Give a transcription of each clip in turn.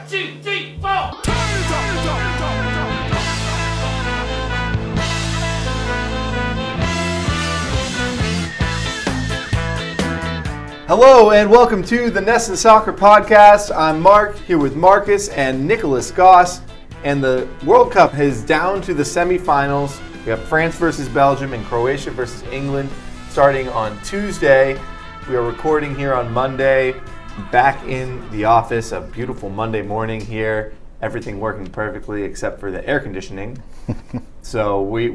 2, 3, 4. Hello and welcome to the NESN Soccer Podcast. I'm Mark, here with Marcus and Nicholas Goss. And the World Cup is down to the semifinals. We have France versus Belgium and Croatia versus England starting on Tuesday. We are recording here on Monday, back in the office, a beautiful Monday morning here. Everything working perfectly except for the air conditioning. So we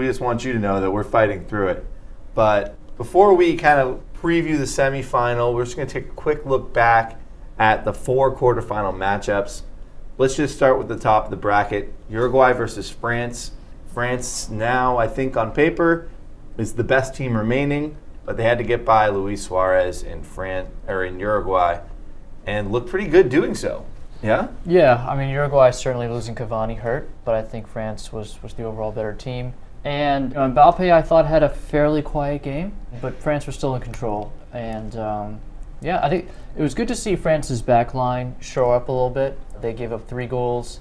just want you to know that we're fighting through it. But before we kind of preview the semifinal, we're just going to take a quick look back at the 4 quarterfinal matchups. Let's just start with the top of the bracket. Uruguay versus France. France now, I think on paper, is the best team remaining, but they had to get by Luis Suarez in Uruguay and looked pretty good doing so. Yeah? Yeah, I mean, Uruguay certainly losing Cavani hurt, but I think France was the overall better team. And Mbappe, I thought, had a fairly quiet game, but France was still in control. And yeah, I think it was good to see France's back line show up a little bit. They gave up 3 goals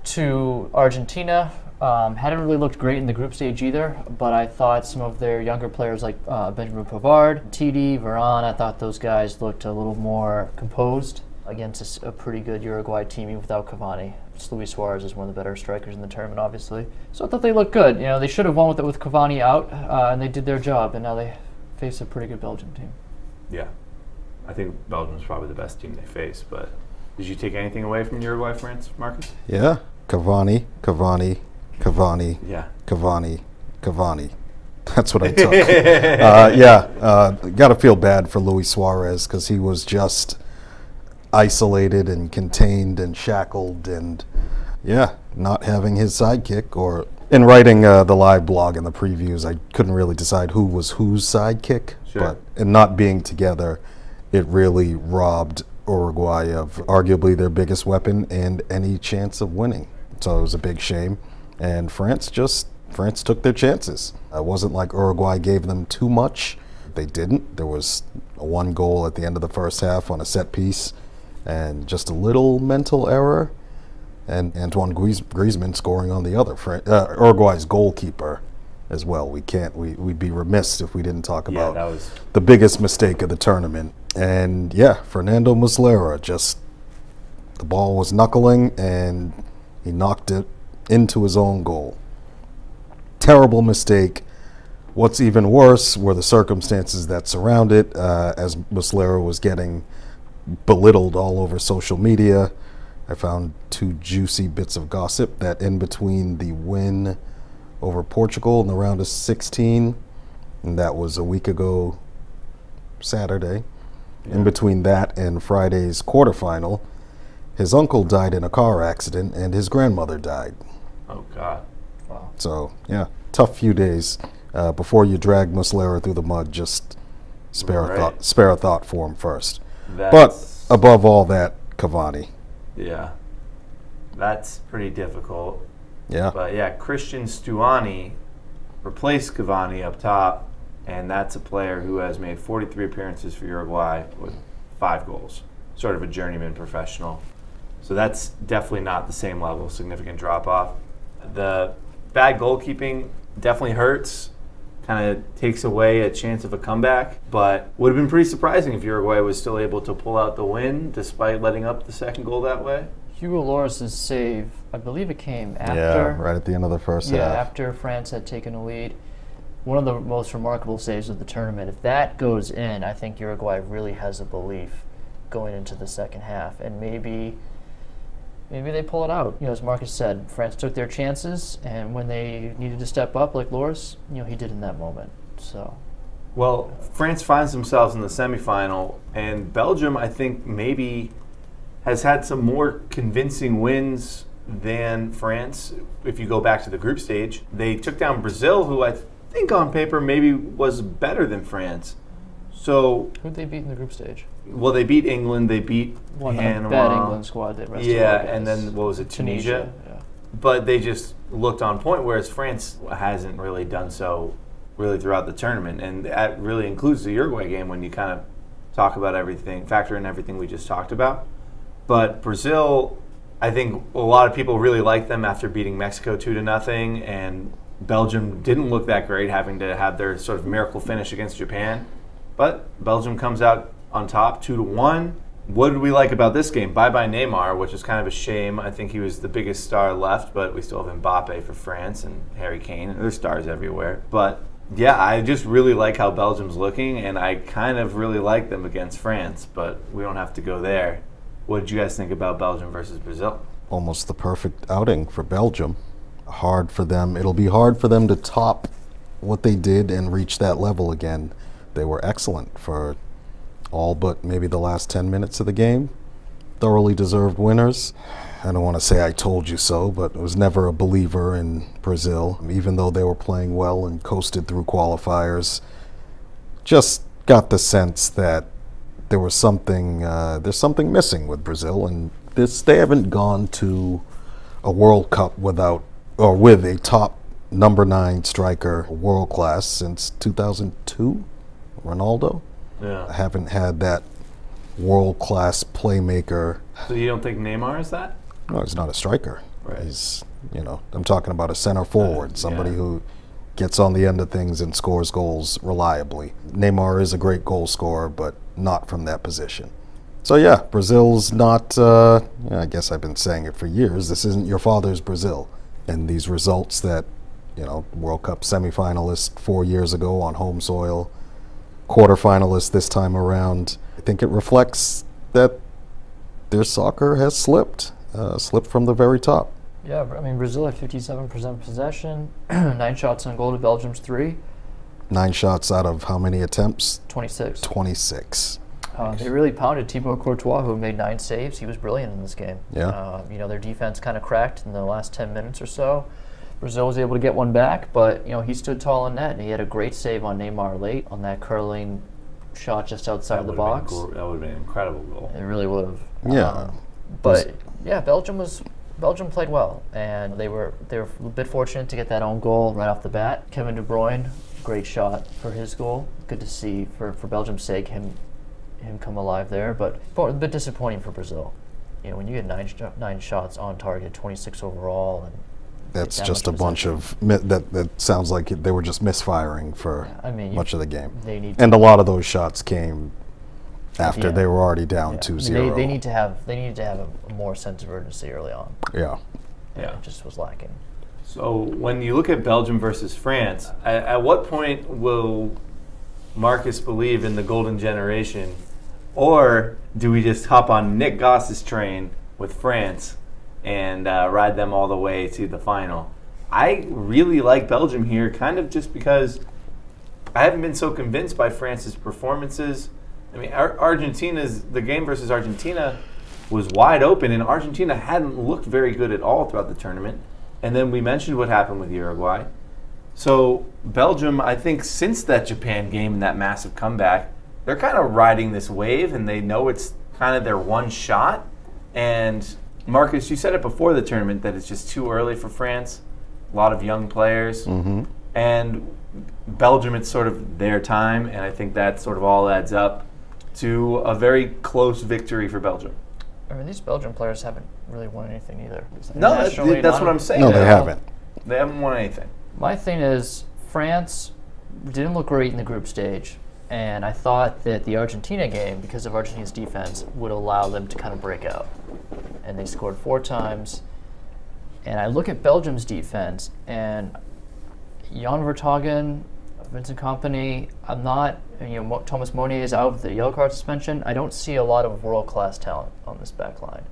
to Argentina. Hadn't really looked great in the group stage either, but I thought some of their younger players like Benjamin Pavard, TD, Varane, I thought those guys looked a little more composed against a pretty good Uruguay team even without Cavani. Luis Suarez is one of the better strikers in the tournament, obviously. So I thought they looked good. You know, they should have won with Cavani out, and they did their job, and now they face a pretty good Belgium team. Yeah. I think Belgium's probably the best team they face, but did you take anything away from Uruguay, France, Marcus? Yeah. Cavani. Yeah. Cavani. That's what I took. Got to feel bad for Luis Suarez because he was just isolated and contained and shackled and, not having his sidekick. Or in writing the live blog and the previews, I couldn't really decide who was whose sidekick. Sure. But in not being together, it really robbed Uruguay of arguably their biggest weapon and any chance of winning. So it was a big shame. And France took their chances. It wasn't like Uruguay gave them too much. They didn't. There was a 1 goal at the end of the first half on a set piece and just a little mental error. And Antoine Griezmann scoring on the other. Uruguay's goalkeeper as well. We'd be remiss if we didn't talk about the biggest mistake of the tournament. And Fernando Muslera, the ball was knuckling and he knocked it into his own goal. Terrible mistake. What's even worse were the circumstances that surround it, as Muslera was getting belittled all over social media. I found 2 juicy bits of gossip that in between the win over Portugal in the round of 16, and that was a week ago Saturday, in between that and Friday's quarterfinal, his uncle died in a car accident and his grandmother died. Oh, God. Wow. So, tough few days. Before you drag Muslera through the mud, just spare a thought for him first. But above all that, Cavani. Yeah. That's pretty difficult. Yeah. But Christian Stuani replaced Cavani up top, and that's a player who has made 43 appearances for Uruguay with 5 goals. Sort of a journeyman professional. So that's definitely not the same level, significant drop-off. The bad goalkeeping definitely hurts, kind of takes away a chance of a comeback, but would have been pretty surprising if Uruguay was still able to pull out the win despite letting up the second goal that way. Hugo Lloris's save, I believe it came after. Yeah, right at the end of the first half. Yeah, after France had taken a lead. One of the most remarkable saves of the tournament. If that goes in, I think Uruguay really has a belief going into the second half, and maybe they pull it out. As Marcus said, France took their chances, and when they needed to step up, like Lloris, he did in that moment. So, well, France finds themselves in the semifinal, and Belgium, I think, maybe has had some more convincing wins than France. If you go back to the group stage, they took down Brazil, who I think on paper maybe was better than France. So who'd they beat in the group stage? Well, they beat England. They beat Panama. Bad England squad. And then what was it? Tunisia. Yeah. But they just looked on point, whereas France hasn't really done so really throughout the tournament, and that really includes the Uruguay game when you kind of talk about everything, factor in everything we just talked about. But Brazil, I think a lot of people really like them after beating Mexico 2-0, and Belgium didn't look that great, having to have their sort of miracle finish against Japan. But Belgium comes out on top 2-1. What did we like about this game? Bye-bye Neymar, which is kind of a shame. I think he was the biggest star left, but we still have Mbappe for France and Harry Kane. And there's stars everywhere. But yeah, I just really like how Belgium's looking, and I kind of really like them against France, but we don't have to go there. What did you guys think about Belgium versus Brazil? Almost the perfect outing for Belgium. Hard for them. It'll be hard for them to top what they did and reach that level again. They were excellent for all but maybe the last 10 minutes of the game. Thoroughly deserved winners. I don't want to say I told you so, but I was never a believer in Brazil, even though they were playing well and coasted through qualifiers. Just got the sense that there was something, there's something missing with Brazil, and they haven't gone to a World Cup with a top number 9 striker, world class, since 2002, Ronaldo. Yeah. I haven't had that world-class playmaker. So you don't think Neymar is that? No, he's not a striker. Right. He's, I'm talking about a center forward, somebody who gets on the end of things and scores goals reliably. Neymar is a great goal scorer, but not from that position. So yeah, Brazil's not, I guess I've been saying it for years, this isn't your father's Brazil. And these results that, World Cup semifinalists 4 years ago on home soil, quarterfinalists this time around, I think it reflects that their soccer has slipped from the very top. Yeah, I mean, Brazil had 57% possession, 9 shots on goal to Belgium's 3. 9 shots out of how many attempts? 26. 26. They really pounded Thibaut Courtois, who made 9 saves. He was brilliant in this game. Yeah. Their defense kind of cracked in the last 10 minutes or so. Brazil was able to get one back, but he stood tall in net. He had a great save on Neymar late on that curling shot just outside the box. That would have been an incredible goal. It really would have. Yeah. Belgium played well, and they were a bit fortunate to get that own goal right off the bat. Kevin De Bruyne, great shot for his goal. Good to see for Belgium's sake him come alive there, but a bit disappointing for Brazil. When you get 9 shots on target, 26 overall, and that's just a bunch of that sounds like they were just misfiring for much of the game. And a lot of those shots came after they were already down 2-0. They need to have a more sense of urgency early on. Yeah. It just was lacking. So when you look at Belgium versus France, at what point will Marcus believe in the golden generation, or do we just hop on Nick Goss's train with France and ride them all the way to the final? I really like Belgium here, kind of just because I haven't been so convinced by France's performances. I mean, the game versus Argentina was wide open, and Argentina hadn't looked very good at all throughout the tournament. And then we mentioned what happened with Uruguay. So Belgium, I think since that Japan game and that massive comeback, they're kind of riding this wave, and they know it's kind of their one shot. And Marcus, you said it before the tournament that it's just too early for France. A lot of young players. Mm-hmm. And Belgium, it's sort of their time, and I think that sort of all adds up to a very close victory for Belgium. I mean, these Belgian players haven't really won anything either. No, that's what I'm saying. No, they haven't. They haven't won anything. My thing is, France didn't look great in the group stage, and I thought that the Argentina game, because of Argentina's defense, would allow them to kind of break out. And they scored 4 times. And I look at Belgium's defense, and Jan Vertonghen, Vincent Kompany, Thomas Meunier is out with the yellow card suspension. I don't see a lot of world-class talent on this back line.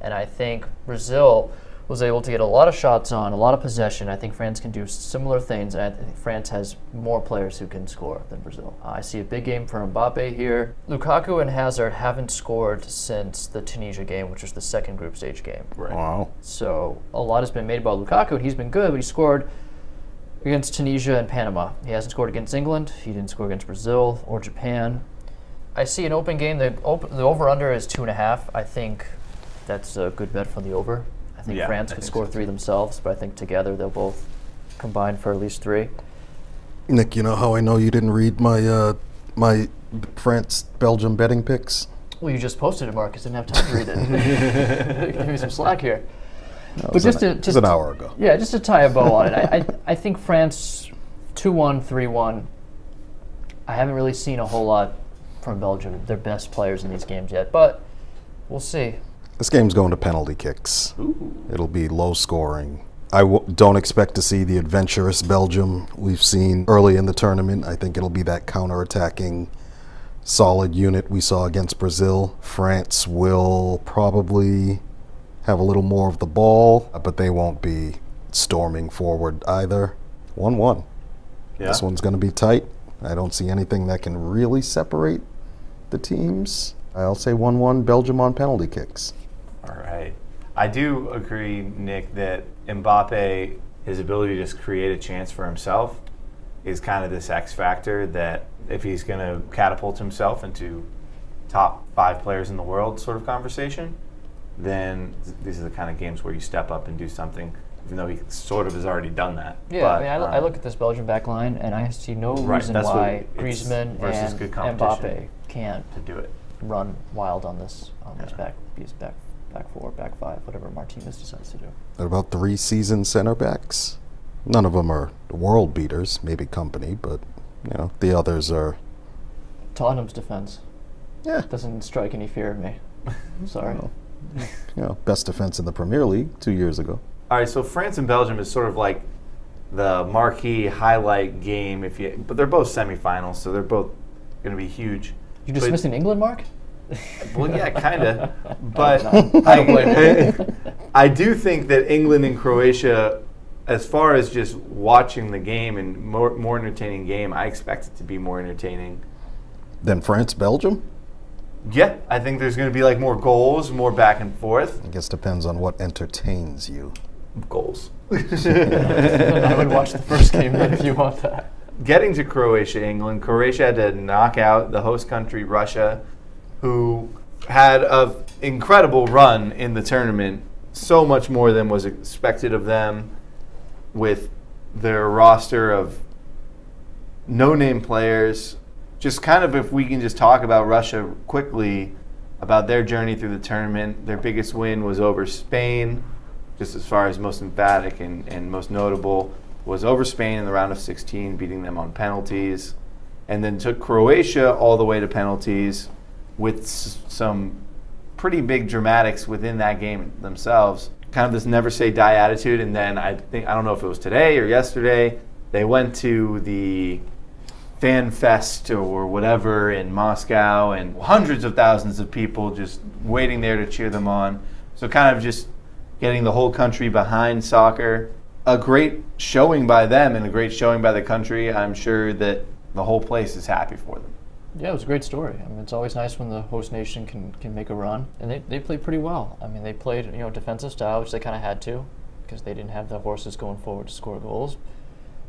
And I think Brazil was able to get a lot of shots on, a lot of possession. I think France can do similar things, and I think France has more players who can score than Brazil. I see a big game for Mbappe here. Lukaku and Hazard haven't scored since the Tunisia game, which was the second group stage game. Right. Wow. So a lot has been made about Lukaku, and he's been good, but he scored against Tunisia and Panama. He hasn't scored against England. He didn't score against Brazil or Japan. I see an open game. The over-under is 2.5. I think that's a good bet for the over. I think France could score 3 themselves, but I think together they'll both combine for at least 3. Nick, you know how I know you didn't read my my France-Belgium betting picks? Well, you just posted it, Marcus. Didn't have time to read it. Give me some slack here. No, But just an hour ago. Yeah, just to tie a bow on it, I think France 2-1, 3-1. I haven't really seen a whole lot from Belgium, their best players in these games yet, but we'll see. This game's going to penalty kicks. Ooh. It'll be low scoring. I don't expect to see the adventurous Belgium we've seen early in the tournament. I think it'll be that counter-attacking, solid unit we saw against Brazil. France will probably have a little more of the ball, but they won't be storming forward either. 1-1. Yeah. This one's going to be tight. I don't see anything that can really separate the teams. I'll say 1-1 Belgium on penalty kicks. All right. I do agree, Nick, that Mbappe, his ability to just create a chance for himself is kind of this X factor that if he's going to catapult himself into top 5 players in the world sort of conversation, then these are the kind of games where you step up and do something, even though he sort of has already done that. Yeah, but, I look at this Belgian back line, and I see no reason why Griezmann and Mbappe can't to do it. Run wild on this back 4, back 5, whatever Martinez decides to do. What about 3 seasoned center backs? None of them are world beaters, maybe Company, but the others are. Tottenham's defense. Yeah. Doesn't strike any fear of me. Sorry. Best defense in the Premier League 2 years ago. All right, so France and Belgium is sort of like the marquee highlight game, but they're both semifinals, so they're both going to be huge. You dismissing England, Mark? Well, yeah, kind of. But I don't blame you. I do think that England and Croatia, as far as just watching the game and more entertaining game, I expect it to be more entertaining. Than France-Belgium? Yeah, I think there's going to be like more goals, more back and forth. I guess depends on what entertains you. Goals. I would watch the first game then if you want that. Getting to Croatia, England, Croatia had to knock out the host country, Russia, who had an incredible run in the tournament, so much more than was expected of them with their roster of no-name players. Just kind of if we can just talk about Russia quickly, about their journey through the tournament. Their biggest win was over Spain, just as far as most emphatic and most notable, was over Spain in the round of 16, beating them on penalties, and then took Croatia all the way to penalties with some pretty big dramatics within that game themselves. Kind of this never say die attitude, and then I don't know if it was today or yesterday, they went to the Fan Fest or whatever in Moscow, and hundreds of thousands of people just waiting there to cheer them on. So kind of just getting the whole country behind soccer. A great showing by them and a great showing by the country. I'm sure that the whole place is happy for them. Yeah, it was a great story. I mean, it's always nice when the host nation can make a run, and they played pretty well. I mean, they played defensive style, which they kind of had to, because they didn't have the horses going forward to score goals,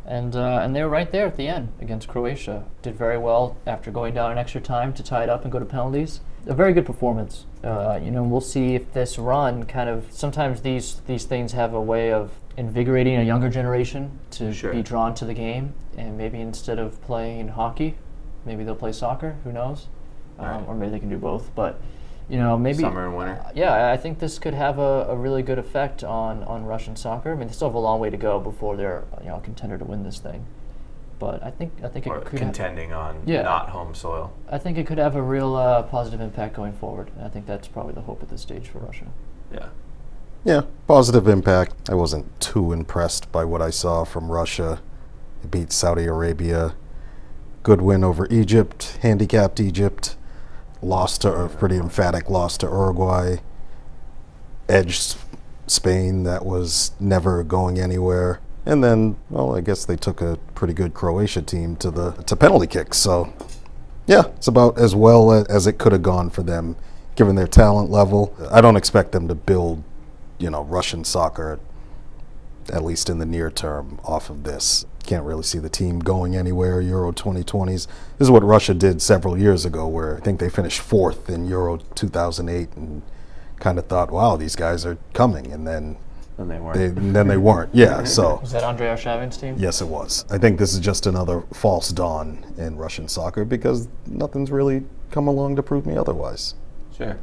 and they were right there at the end against Croatia. Did very well after going down in extra time to tie it up and go to penalties. A very good performance. We'll see if this run kind of, sometimes these things have a way of invigorating a younger generation to be drawn to the game, and maybe instead of playing hockey, maybe they'll play soccer. Who knows? Right. Or maybe they can do both. But maybe summer and winter. Yeah, I think this could have a really good effect on Russian soccer. I mean, they still have a long way to go before they're a contender to win this thing. But I think it could contending on not home soil. I think it could have a real positive impact going forward. And I think that's probably the hope at this stage for Russia. Yeah. Yeah, positive impact. I wasn't too impressed by what I saw from Russia. They beat Saudi Arabia. Good win over Egypt, handicapped Egypt. A pretty emphatic loss to Uruguay. Edged Spain, that was never going anywhere. And then, I guess they took a pretty good Croatia team to penalty kicks. So, yeah, it's about as well as it could have gone for them, given their talent level. I don't expect them to build, Russian soccer, at least in the near term, off of this. Can't really see the team going anywhere. Euro 2020s. This is what Russia did several years ago, where I think they finished 4th in Euro 2008 and kind of thought, wow, these guys are coming. And then they weren't. Then they weren't. Yeah, so. Was that Andrei Arshavin's team? Yes, it was. I think this is just another false dawn in Russian soccer because nothing's really come along to prove me otherwise. Sure.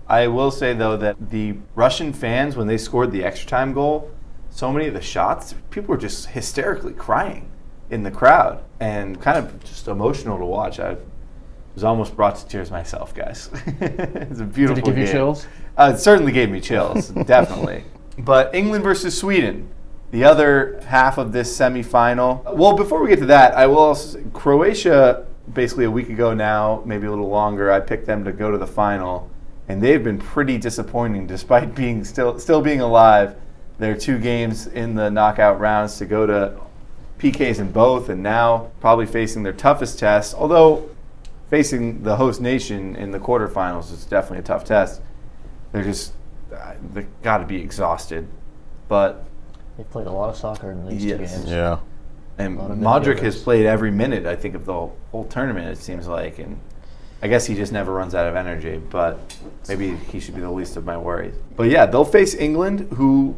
I will say, though, that the Russian fans, when they scored the extra time goal, so many of the shots, people were just hysterically crying in the crowd and kind of just emotional to watch. I was almost brought to tears myself, guys. It's a beautiful game. Did it give you chills? It certainly gave me chills, definitely. But England versus Sweden, the other half of this semifinal. Well, before we get to that, I will also say, Croatia, basically a week ago now, maybe a little longer, I picked them to go to the final, and they've been pretty disappointing despite being still being alive. There are 2 games in the knockout rounds to go to PKs in both, and now probably facing their toughest test, although facing the host nation in the quarterfinals is definitely a tough test. They've got to be exhausted. But They've played a lot of soccer in these 2 games. Yeah. And Modric has played every minute, I think, of the whole tournament, it seems like. And I guess he just never runs out of energy, but maybe he should be the least of my worries. But yeah, they'll face England, who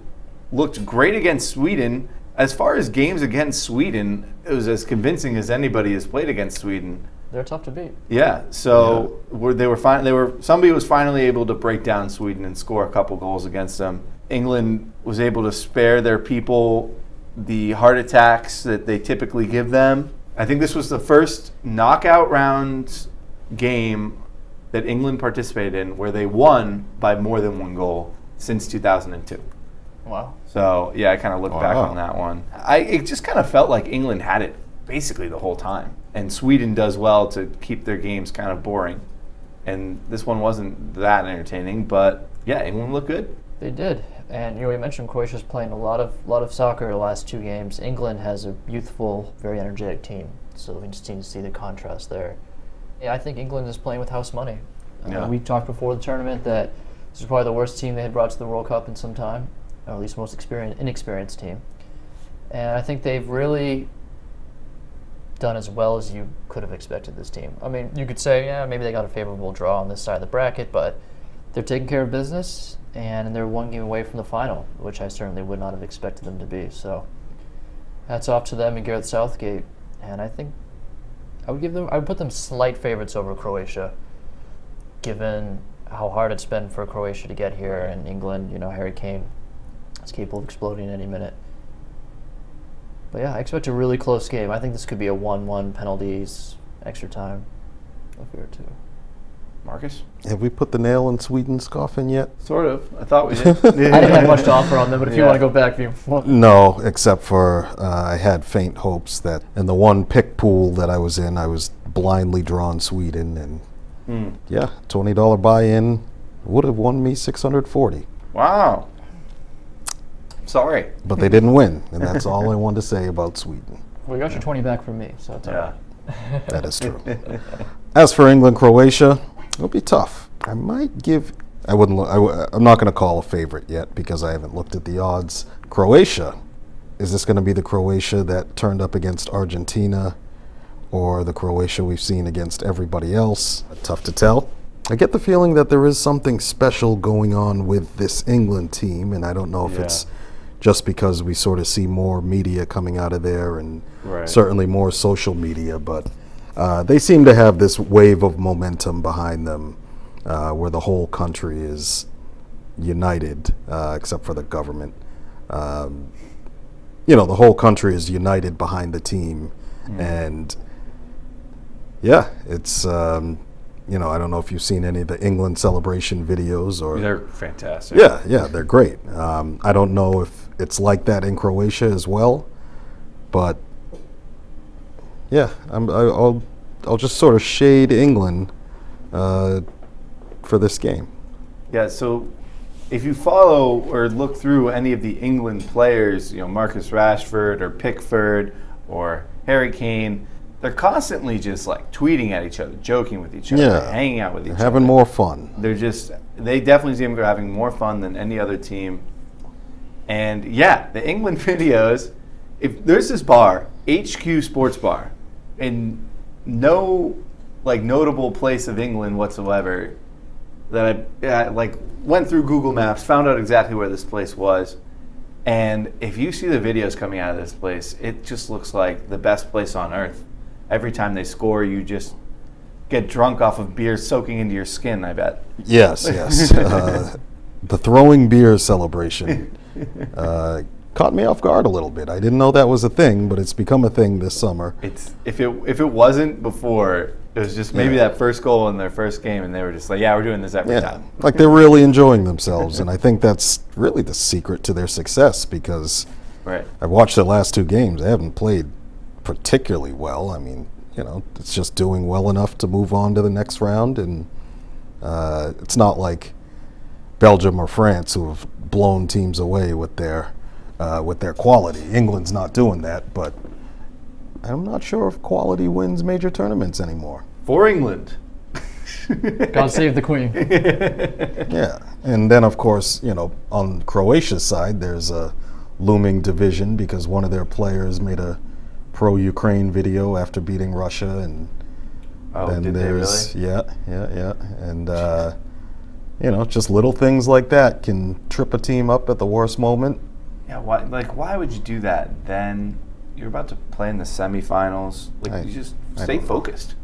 looked great against Sweden. As far as games against Sweden, it was as convincing as anybody has played against Sweden. They're tough to beat. Yeah, so somebody was finally able to break down Sweden and score a couple goals against them. England was able to spare their people the heart attacks that they typically give them. I think this was the first knockout round game that England participated in where they won by more than 1 goal since 2002. Wow. So, yeah, I kind of looked back on that one. It just kind of felt like England had it basically the whole time. And Sweden does well to keep their games kind of boring. And this one wasn't that entertaining, but yeah, England looked good. They did. And you mentioned Croatia's playing a lot of soccer the last 2 games. England has a youthful, very energetic team. So we just need to see the contrast there. Yeah, I think England is playing with house money. We talked before the tournament that this is probably the worst team they had brought to the World Cup in some time, or at least most inexperienced team. And I think they've really done as well as you could have expected this team. I mean, you could say, yeah, maybe they got a favorable draw on this side of the bracket, but they're taking care of business, and they're 1 game away from the final, which I certainly would not have expected them to be. So hats off to them and Gareth Southgate. And I think I would put them slight favorites over Croatia, given how hard it's been for Croatia to get here, and England, Harry Kane is capable of exploding at any minute. But yeah, I expect a really close game. I think this could be a 1-1 penalties, extra time, if we were to. Marcus? Have we put the nail in Sweden's coffin yet? Sort of. I thought we did. I didn't have much to offer on them, but if you want to go back, No, except for I had faint hopes that in the one pick pool that I was in, I was blindly drawn Sweden, and yeah, $20 buy-in would have won me $640. Wow. Sorry. But they didn't win, and that's all I wanted to say about Sweden. Well, you got your 20 back from me, so it's all right. That is true. As for England, Croatia, it'll be tough. I might give. I'm not going to call a favorite yet because I haven't looked at the odds. Croatia. Is this going to be the Croatia that turned up against Argentina, or the Croatia we've seen against everybody else? Tough to tell. I get the feeling that there is something special going on with this England team, and I don't know if it's just because we sort of see more media coming out of there, and certainly more social media, but they seem to have this wave of momentum behind them where the whole country is united, except for the government. The whole country is united behind the team, and yeah, it's I don't know if you've seen any of the England celebration videos, or they're fantastic. Yeah, they're great. I don't know if it's like that in Croatia as well, but yeah, I'll just sort of shade England for this game. Yeah, so if you follow or look through any of the England players, Marcus Rashford or Pickford or Harry Kane, they're constantly just like tweeting at each other, joking with each other, hanging out with each other. Having more fun. They definitely seem to be having more fun than any other team. And yeah, the England videos, if there's this bar, HQ Sports Bar, in no notable place of England whatsoever, that I went through Google Maps, found out exactly where this place was. And if you see the videos coming out of this place, it just looks like the best place on earth. Every time they score, you just get drunk off of beer soaking into your skin, I bet. Yes, yes. The throwing beer celebration caught me off guard a little bit. I didn't know that was a thing, but it's become a thing this summer. It's if it wasn't before, it was just maybe that first goal in their first game, and they were just like, yeah, we're doing this every time. Like they're really enjoying themselves, and I think that's really the secret to their success because I've watched their last 2 games. They haven't played particularly well. I mean, it's just doing well enough to move on to the next round, and it's not like Belgium or France who have blown teams away with their quality. England's not doing that, but I'm not sure if quality wins major tournaments anymore. For England. God save the Queen. Yeah, and then of course, on Croatia's side, there's a looming division because one of their players made a pro-Ukraine video after beating Russia, and then did there's they really? yeah, and just little things like that can trip a team up at the worst moment. Yeah, why would you do that? Then you're about to play in the semifinals. You just stay focused.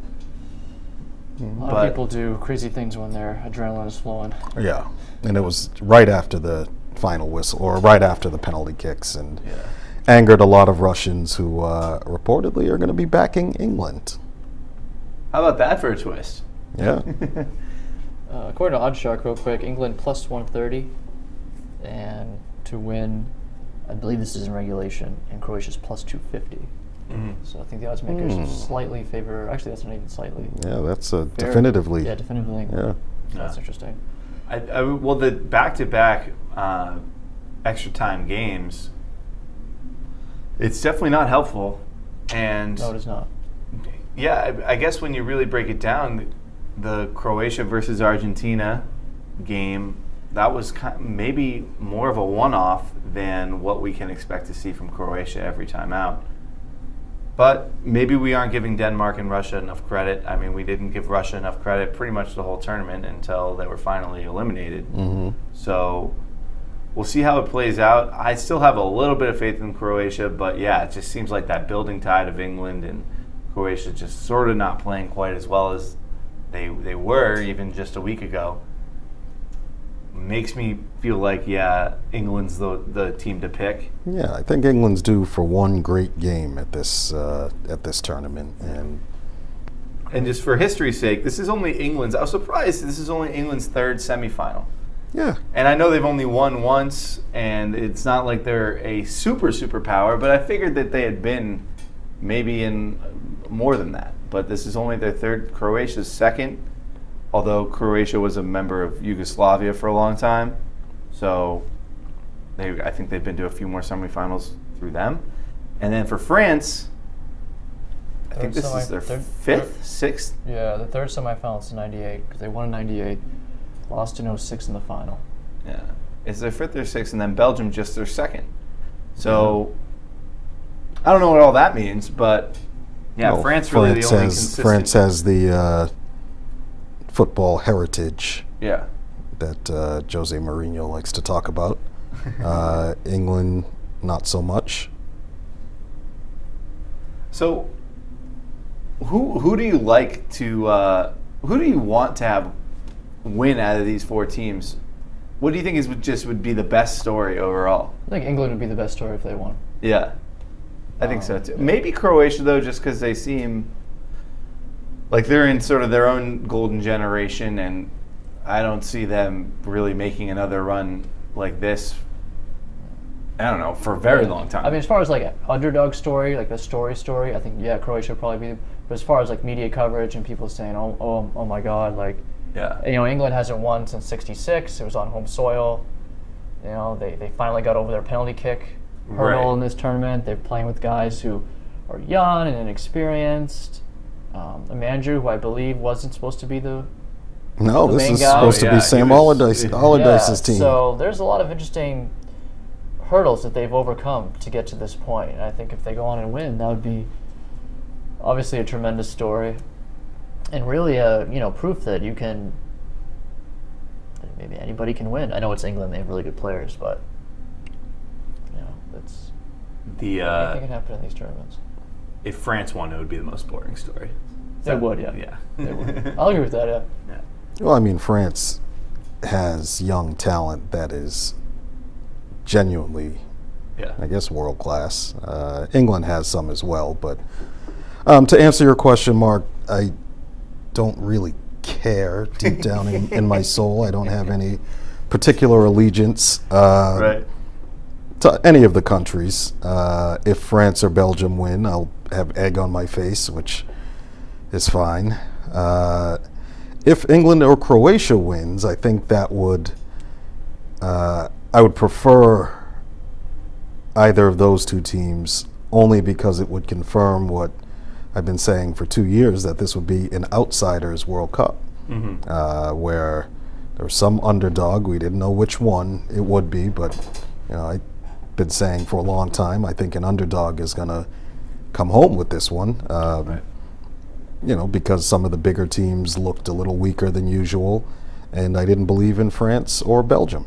A lot of people do crazy things when their adrenaline is flowing. Yeah, and it was right after the final whistle, or right after the penalty kicks, and angered a lot of Russians who reportedly are going to be backing England. How about that for a twist? Yeah. According to Oddshark, real quick, England plus 130, and to win, I believe this is in regulation, and Croatia's plus 250. So I think the odds makers slightly favor. Actually, that's not even slightly. Yeah, that's definitively. Yeah, definitively. Yeah. That's interesting. Well, the back-to-back extra time games, it's definitely not helpful. And no, it is not. Yeah, I guess when you really break it down, the Croatia versus Argentina game, that was maybe more of a one-off than what we can expect to see from Croatia every time out. But maybe we aren't giving Denmark and Russia enough credit. I mean, we didn't give Russia enough credit pretty much the whole tournament until they were finally eliminated. So we'll see how it plays out. I still have a little bit of faith in Croatia, but yeah, it just seems like that building tide of England and Croatia just sort of not playing quite as well as they were even just a week ago. Makes me feel like, England's the team to pick. Yeah, I think England's due for one great game at this tournament, and just for history's sake, this is only England's. I was surprised this is only England's 3rd semifinal. Yeah, and I know they've only won once, and it's not like they're a super power, but I figured that they had been maybe in more than that. But this is only their 3rd. Croatia's 2nd. Although Croatia was a member of Yugoslavia for a long time, so I think they've been to a few more semifinals through them. And then for France, I think this is their 5th, 6th? Yeah, the 3rd semifinals in '98, because they won in '98, lost in '06 in the final. Yeah, it's their 5th or 6th, and then Belgium just their 2nd. So I don't know what all that means, but France really the only consistent. France has the football heritage that Jose Mourinho likes to talk about. England, not so much. So, who do you like to? Who do you want to have win out of these 4 teams? What do you think would be the best story overall? I think England would be the best story if they won. Yeah, I think so too. Maybe Croatia though, just because they seem like they're in sort of their own golden generation, and I don't see them really making another run like this, I don't know, for a very long time. I mean, as far as like underdog story, like the story, I think, Croatia would probably be, but as far as like media coverage and people saying, oh my God, like, England hasn't won since '66, it was on home soil, they finally got over their penalty kick hurdle in this tournament, they're playing with guys who are young and inexperienced. A manager who I believe wasn't supposed to be the this main is guy. supposed to be Sam Allardyce's team. So there's a lot of interesting hurdles that they've overcome to get to this point. And I think if they go on and win, that would be obviously a tremendous story, and really proof that maybe anybody can win. I know it's England; they have really good players, but it's anything can happen in these tournaments. If France won, it would be the most boring story. They would, yeah. Yeah. They would. I'll agree with that, yeah. Yeah. Well, I mean, France has young talent that is genuinely, Yeah. I guess, world class. England has some as well, but to answer your question, Mark, I don't really care deep down in my soul. I don't have any particular allegiance Right. to any of the countries. If France or Belgium win, I'll have egg on my face, which is fine. If England or Croatia wins, I think that would, I would prefer either of those two teams, only because it would confirm what I've been saying for 2 years, that this would be an outsiders World Cup, where there was some underdog. We didn't know which one it would be, but I've been saying for a long time, I think an underdog is going to come home with this one. Right. Because some of the bigger teams looked a little weaker than usual, and I didn't believe in France or Belgium.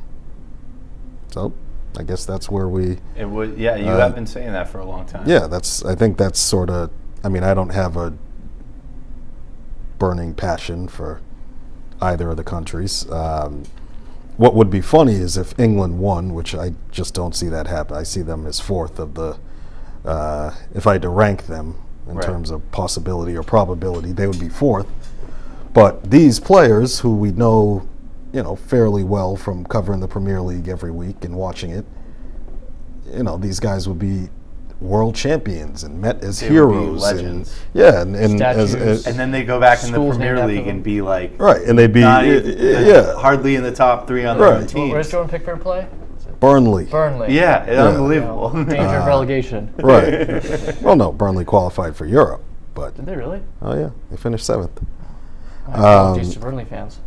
So I guess that's where we... It would, yeah, you have been saying that for a long time. Yeah, I think that's sort of... I mean, I don't have a burning passion for either of the countries. What would be funny is if England won, which I just don't see that happen. I see them as fourth of the... if I had to rank them in terms of possibility or probability, they would be fourth. But these players, who we know, fairly well from covering the Premier League every week and watching it, these guys would be world champions and met as heroes, legends. And And then they go back in the Schools Premier named League after and be like, right, and they'd be hardly in the top 3 on their own teams. Where's Jordan Pickford play? Burnley. Burnley. Yeah, unbelievable. Danger of relegation. Right. Well, no, Burnley qualified for Europe, but Did they really? oh yeah, they finished 7th. Apologies to Burnley fans.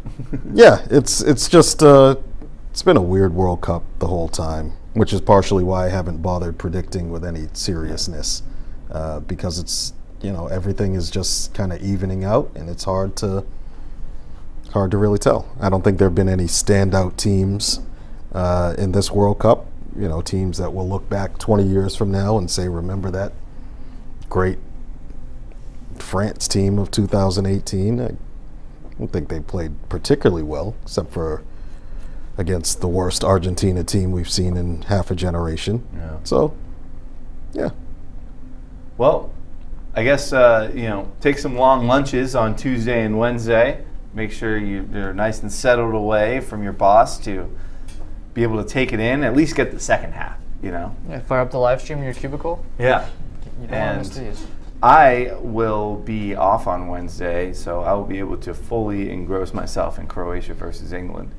Yeah, it's just it's been a weird World Cup the whole time, which is partially why I haven't bothered predicting with any seriousness, because it's everything is just kind of evening out, and it's hard to really tell. I don't think there have been any standout teams in this World Cup. Teams that will look back 20 years from now and say, remember that great France team of 2018. I don't think they played particularly well, except for against the worst Argentina team we've seen in half a generation. Yeah. So, yeah. Well, I guess, take some long lunches on Tuesday and Wednesday. Make sure you're nice and settled away from your boss to be able to take it in, at least get the second half, Yeah, fire up the live stream in your cubicle. Yeah. You don't want to miss these. I will be off on Wednesday, so I will be able to fully engross myself in Croatia versus England.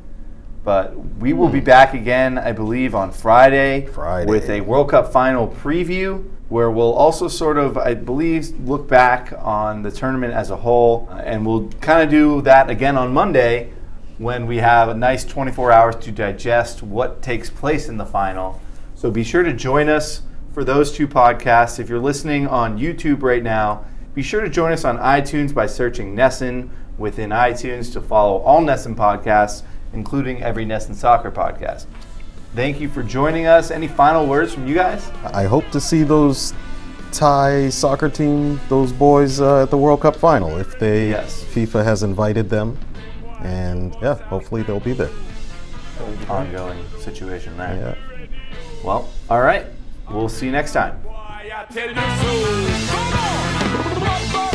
But we will be back again, I believe, on Friday with a World Cup final preview, where we'll also sort of, I believe, look back on the tournament as a whole. And we'll kind of do that again on Monday, when we have a nice 24 hours to digest what takes place in the final. So be sure to join us for those 2 podcasts. If you're listening on YouTube right now, be sure to join us on iTunes by searching NESN within iTunes to follow all NESN podcasts, including every NESN Soccer podcast. Thank you for joining us. Any final words from you guys? I hope to see those Thai soccer team, those boys, at the World Cup final, if FIFA has invited them. And yeah, hopefully they'll be there. Ongoing situation there. Yeah. Well, all right. We'll see you next time. Boy, I tell you so. Come on!